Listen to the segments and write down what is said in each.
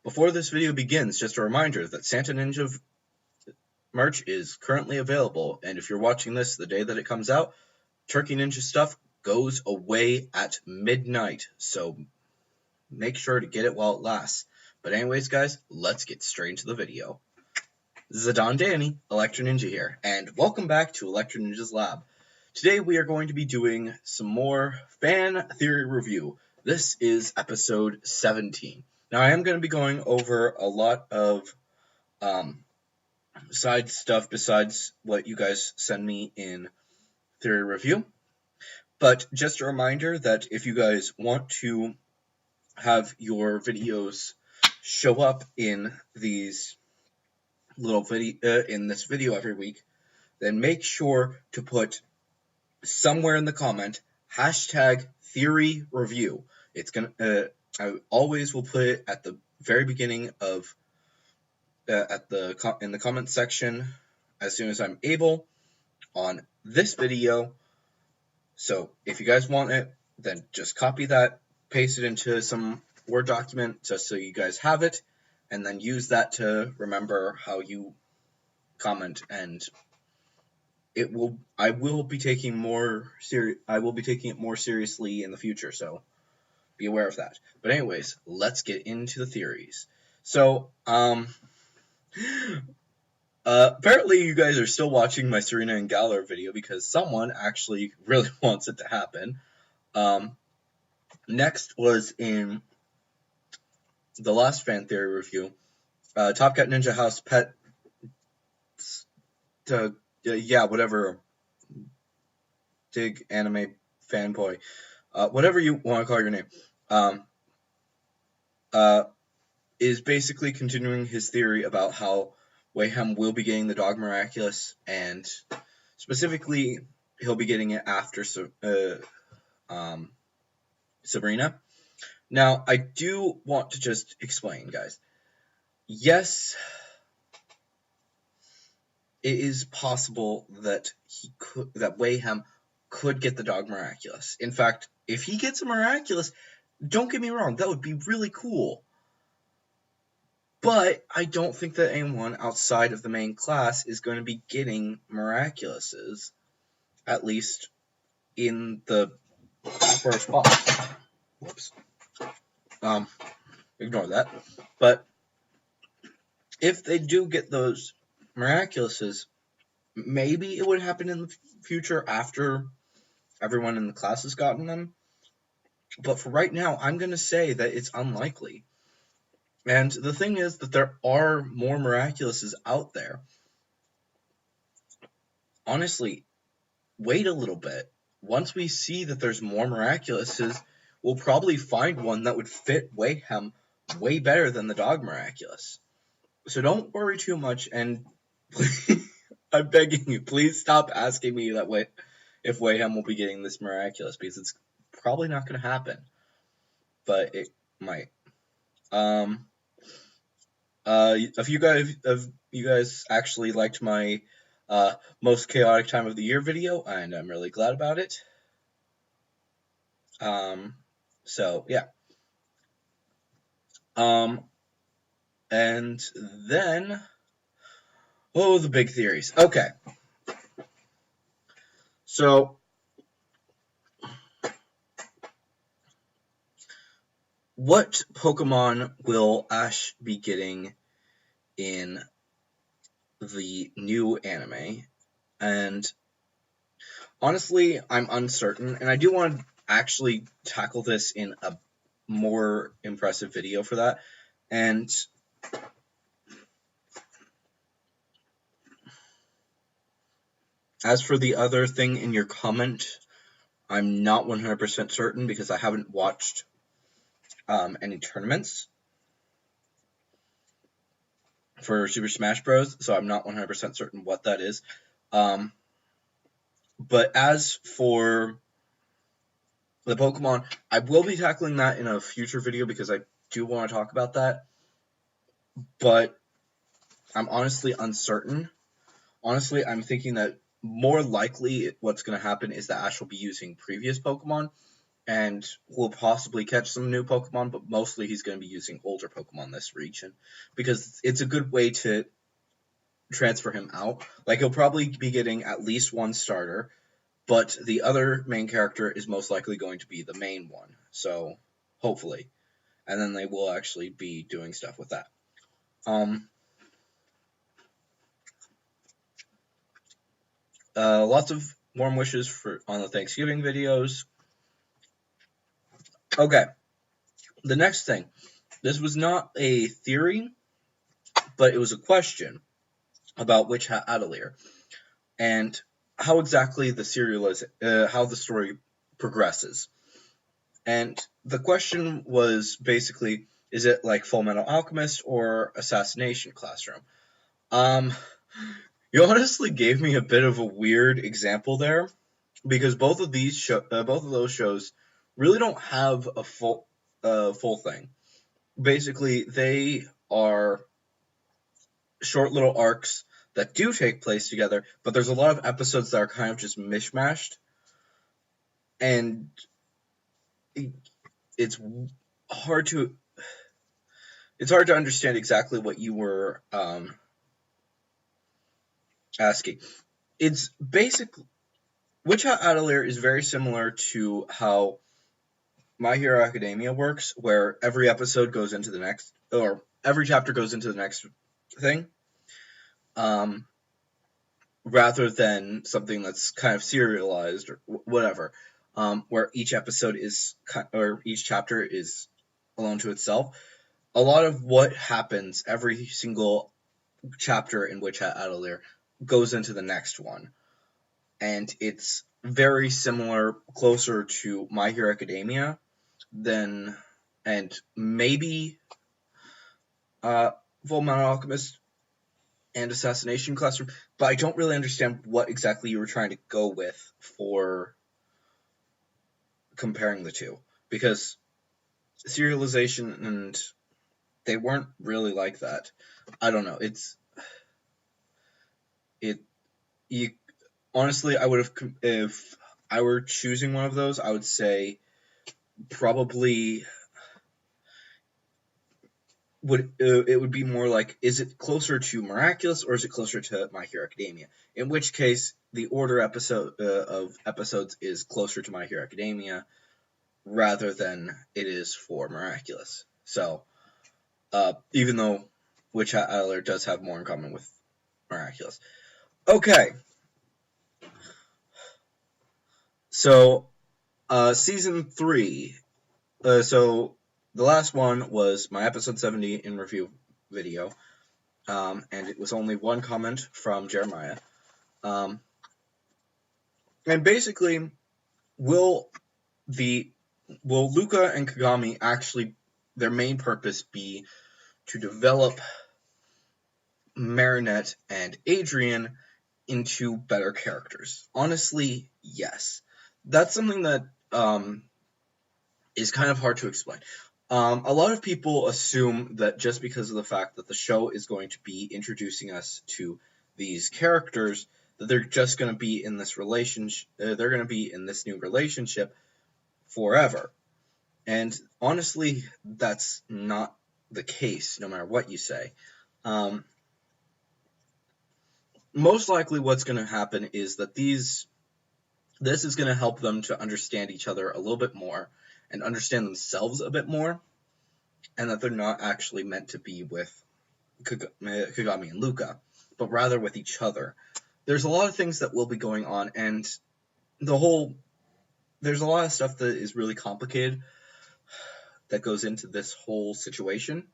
Before this video begins, just a reminder that Santa Ninja merch is currently available, and if you're watching this the day that it comes out, Turkey Ninja stuff goes away at midnight, so make sure to get it while it lasts. But anyways, guys, let's get straight into the video. Zidane Danny, Electro Ninja here, and welcome back to Electro Ninja's Lab. Today we are going to be doing some more fan theory review. This is episode 17. Now I am going to be going over a lot of side stuff besides what you guys send me in theory review. But just a reminder that if you guys want to have your videos show up in these little in this video every week, then make sure to put somewhere in the comment hashtag theory review. It's gonna I always will put it at the very beginning of in the comment section as soon as I'm able on this video. So if you guys want it, then just copy that, paste it into some Word document just so you guys have it, and then use that to remember how you comment. And I will be taking it more seriously in the future, so be aware of that. But anyways, let's get into the theories. So apparently you guys are still watching my Serena and Galler video because someone actually really wants it to happen. Next was in the last fan theory review, Top Cat Ninja House Pet, whatever, Dig Anime Fanboy, whatever you want to call your name, is basically continuing his theory about how Wayham will be getting the Dog Miraculous, and specifically he'll be getting it after Sabrina. Now, I do want to just explain, guys. Yes, it is possible that Wayham could get the Dog Miraculous. In fact, if he gets a Miraculous, don't get me wrong, that would be really cool. But I don't think that anyone outside of the main class is going to be getting Miraculouses, at least in the first box. Whoops. Ignore that. But if they do get those Miraculouses, maybe it would happen in the future after everyone in the class has gotten them. But for right now, I'm going to say that it's unlikely. And the thing is that there are more Miraculouses out there. Honestly, wait a little bit. Once we see that there's more Miraculouses, we'll probably find one that would fit Wayham way better than the Dog Miraculous. So don't worry too much, and I'm begging you, please stop asking me if Wayham will be getting this Miraculous, because it's probably not going to happen. But it might. If you guys actually liked my most chaotic time of the year video, and I'm really glad about it. So yeah. And then, the big theories. Okay. So what Pokemon will Ash be getting in the new anime? And honestly, I'm uncertain, and I do want to actually tackle this in a more impressive video for that. And as for the other thing in your comment, I'm not 100% certain because I haven't watched any tournaments for Super Smash Bros., so I'm not 100% certain what that is. But as for the Pokemon, I will be tackling that in a future video because I do want to talk about that. But I'm honestly uncertain. Honestly, I'm thinking that more likely what's going to happen is that Ash will be using previous Pokemon, and will possibly catch some new Pokemon, but mostly he's going to be using older Pokemon this region because it's a good way to transfer him out. Like, he'll probably be getting at least one starter, but the other main character is most likely going to be the main one. So, hopefully. And then they will actually be doing stuff with that. Lots of warm wishes on the Thanksgiving videos. Okay, the next thing. This was not a theory, but it was a question about Witch Hat Atelier and how exactly how the story progresses. And the question was basically, is it like Full Metal Alchemist or Assassination Classroom? You honestly gave me a bit of a weird example there, because both of those shows really don't have a full thing. Basically, they are short little arcs that do take place together, but there's a lot of episodes that are kind of just mishmashed, and it's hard to understand exactly what you were asking. It's basically Witch Hat Atelier is very similar to how My Hero Academia works, where every episode goes into the next, or every chapter goes into the next thing, rather than something that's kind of serialized or whatever, where each episode or each chapter is alone to itself. A lot of what happens every single chapter in Witch Hat Atelier goes into the next one, and it's very similar, closer to My Hero Academia and maybe Full Metal Alchemist and Assassination Classroom, but I don't really understand what exactly you were trying to go with for comparing the two, because serialization and they weren't really like that. I don't know. You honestly, I would have, if I were choosing one of those, I would say probably it would be more like, is it closer to Miraculous or is it closer to My Hero Academia? In which case, the order of episodes is closer to My Hero Academia rather than it is for Miraculous. So, even though Witch Hat Atelier does have more in common with Miraculous. Okay. So, season 3. So, the last one was my episode 70 in review video. And it was only one comment from Jeremiah. And basically, will Luca and Kagami actually, their main purpose be to develop Marinette and Adrian into better characters? Honestly, yes. That's something that is kind of hard to explain. A lot of people assume that just because of the fact that the show is going to be introducing us to these characters, that they're just going to be in this relationship. They're going to be in this new relationship forever. And honestly, that's not the case, no matter what you say. Most likely what's going to happen is that this is going to help them to understand each other a little bit more and understand themselves a bit more, and that they're not actually meant to be with Kagami and Luca, but rather with each other. There's a lot of things that will be going on, and there's a lot of stuff that is really complicated that goes into this whole situation.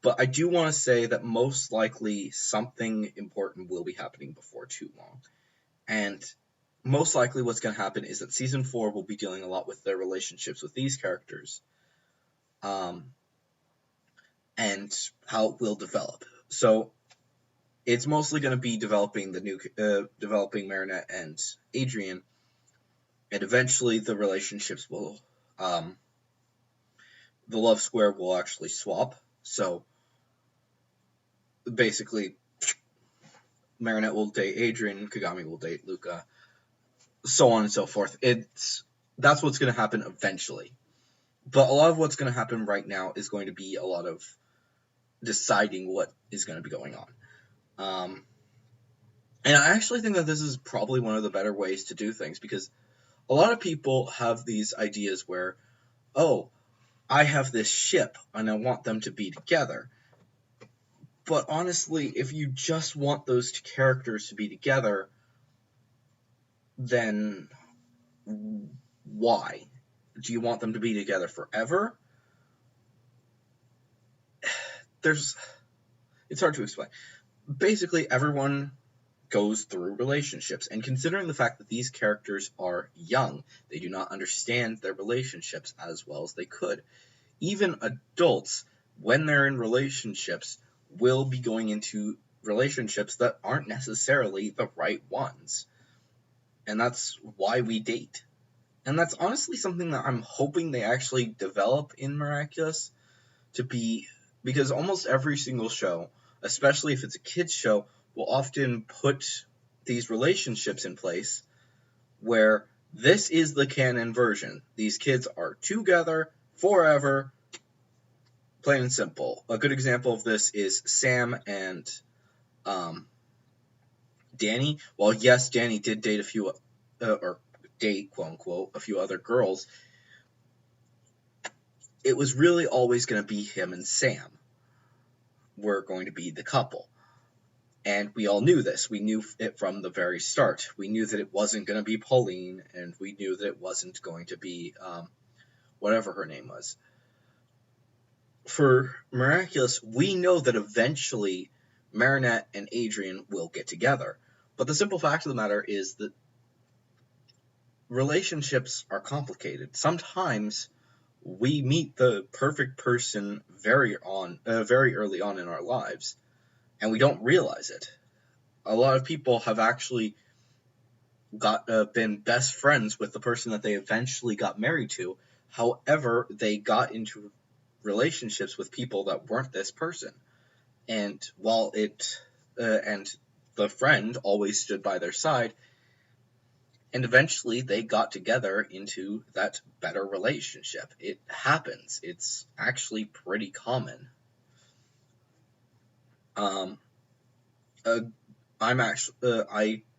But I do want to say that most likely something important will be happening before too long. And most likely what's going to happen is that season 4 will be dealing a lot with their relationships with these characters. And how it will develop. So it's mostly going to be developing developing Marinette and Adrian, and eventually the relationships will, the love square will actually swap. So basically, Marinette will date Adrian, Kagami will date Luca, so on and so forth. That's what's going to happen eventually. But a lot of what's going to happen right now is going to be a lot of deciding what is going to be going on. And I actually think that this is probably one of the better ways to do things, because a lot of people have these ideas where, oh, I have this ship and I want them to be together. But honestly, if you just want those two characters to be together, then why? Do you want them to be together forever? It's hard to explain. Basically, everyone goes through relationships, and considering the fact that these characters are young, they do not understand their relationships as well as they could. Even adults, when they're in relationships, will be going into relationships that aren't necessarily the right ones. And that's why we date. And that's honestly something that I'm hoping they actually develop in Miraculous, to be, because almost every single show, especially if it's a kids show, will often put these relationships in place where this is the canon version. These kids are together forever, plain and simple. A good example of this is Sam and Danny. While yes, Danny did date a few, or date, quote unquote, a few other girls, it was really always going to be him and Sam were going to be the couple. And we all knew this. We knew it from the very start. We knew that it wasn't going to be Pauline, and we knew that it wasn't going to be whatever her name was. For Miraculous, we know that eventually Marinette and Adrian will get together. But the simple fact of the matter is that relationships are complicated. Sometimes we meet the perfect person very early on in our lives, and we don't realize it. A lot of people have actually been best friends with the person that they eventually got married to. However, they got into relationships with people that weren't this person. And while and the friend always stood by their side, and eventually they got together into that better relationship. It happens. It's actually pretty common. I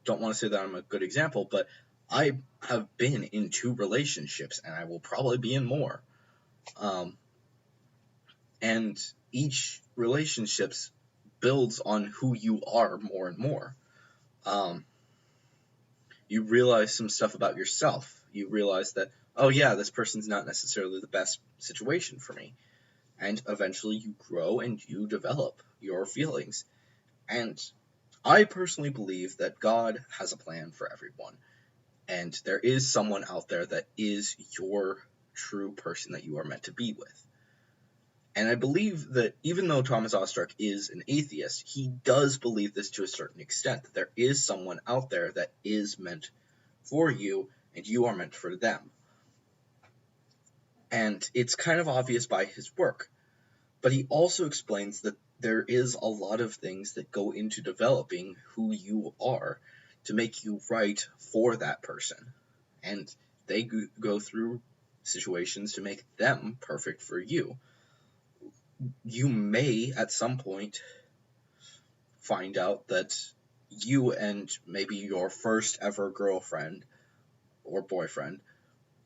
don't want to say that I'm a good example, but I have been in 2 relationships, and I will probably be in more. And each relationships builds on who you are more and more. You realize some stuff about yourself. You realize that, oh yeah, this person's not necessarily the best situation for me. And eventually you grow and you develop your feelings. And I personally believe that God has a plan for everyone. And there is someone out there that is your true person that you are meant to be with. And I believe that even though Thomas Ostruck is an atheist, he does believe this to a certain extent, that there is someone out there that is meant for you, and you are meant for them. And it's kind of obvious by his work. But he also explains that there is a lot of things that go into developing who you are to make you right for that person. And they go through situations to make them perfect for you. You may, at some point, find out that you and maybe your first ever girlfriend or boyfriend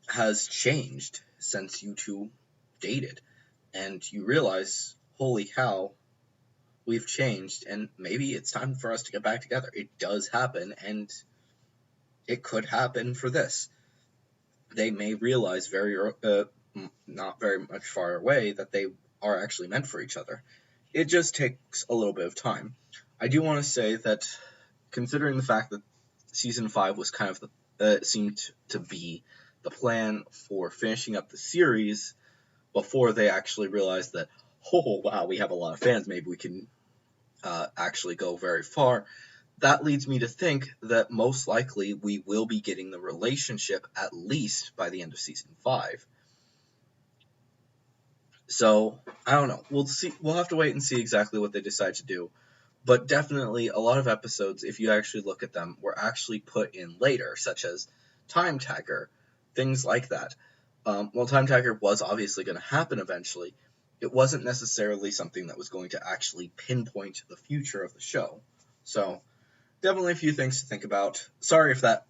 has changed since you two dated. And you realize, holy cow, we've changed, and maybe it's time for us to get back together. It does happen, and it could happen for this. They may realize not very much far away that they are actually meant for each other. It just takes a little bit of time. I do want to say that, considering the fact that Season 5 was kind of seemed to be the plan for finishing up the series before they actually realized that, oh, wow, we have a lot of fans, maybe we can actually go very far. That leads me to think that most likely we will be getting the relationship at least by the end of Season 5. So, I don't know. We'll see. We'll have to wait and see exactly what they decide to do. But definitely, a lot of episodes, if you actually look at them, were actually put in later, such as Time Tagger, things like that. While Time Tracker was obviously going to happen eventually, it wasn't necessarily something that was going to actually pinpoint the future of the show. So, definitely a few things to think about. Sorry if that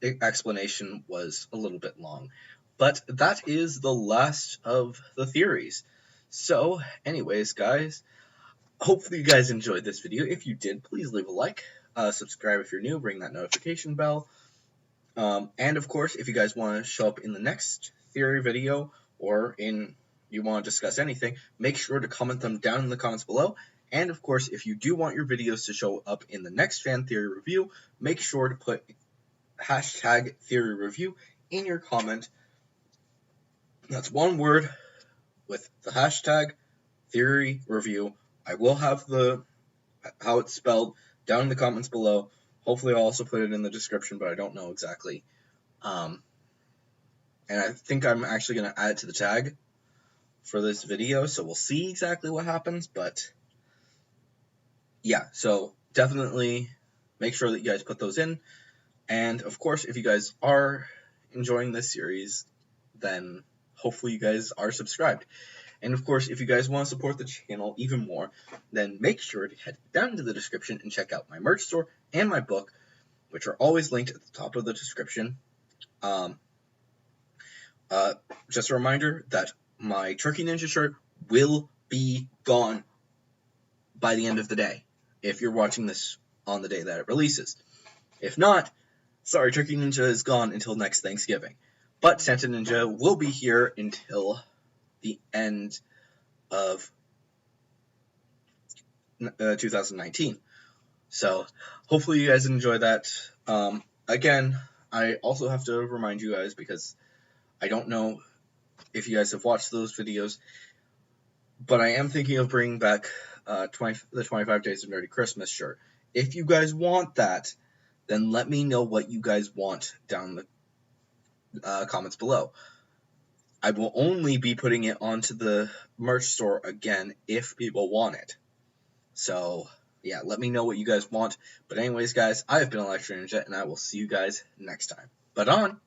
explanation was a little bit long, but that is the last of the theories. So, anyways, guys, hopefully you guys enjoyed this video. If you did, please leave a like, subscribe if you're new, ring that notification bell, and of course, if you guys want to show up in the next theory video, or you want to discuss anything, make sure to comment them down in the comments below. And of course, if you do want your videos to show up in the next fan theory review, make sure to put hashtag theory review in your comment. That's one word with the hashtag theory review. I will have how it's spelled down in the comments below. Hopefully I'll also put it in the description, but I don't know exactly. And I think I'm actually going to add it to the tag for this video, so we'll see exactly what happens. But yeah, so definitely make sure that you guys put those in. And of course, if you guys are enjoying this series, then hopefully you guys are subscribed. And of course, if you guys want to support the channel even more, then make sure to head down into the description and check out my merch store and my book, which are always linked at the top of the description. Just a reminder that my Turkey Ninja shirt will be gone by the end of the day, if you're watching this on the day that it releases. If not, sorry, Turkey Ninja is gone until next Thanksgiving. But Santa Ninja will be here until the end of 2019. So hopefully you guys enjoy that. Again, I also have to remind you guys, because I don't know if you guys have watched those videos, but I am thinking of bringing back the 25 Days of Nerdy Christmas shirt. If you guys want that, then let me know what you guys want down in the comments below. I will only be putting it onto the merch store again if people want it. So, yeah, let me know what you guys want. But anyways, guys, I have been Electro Ninja, and I will see you guys next time. But on!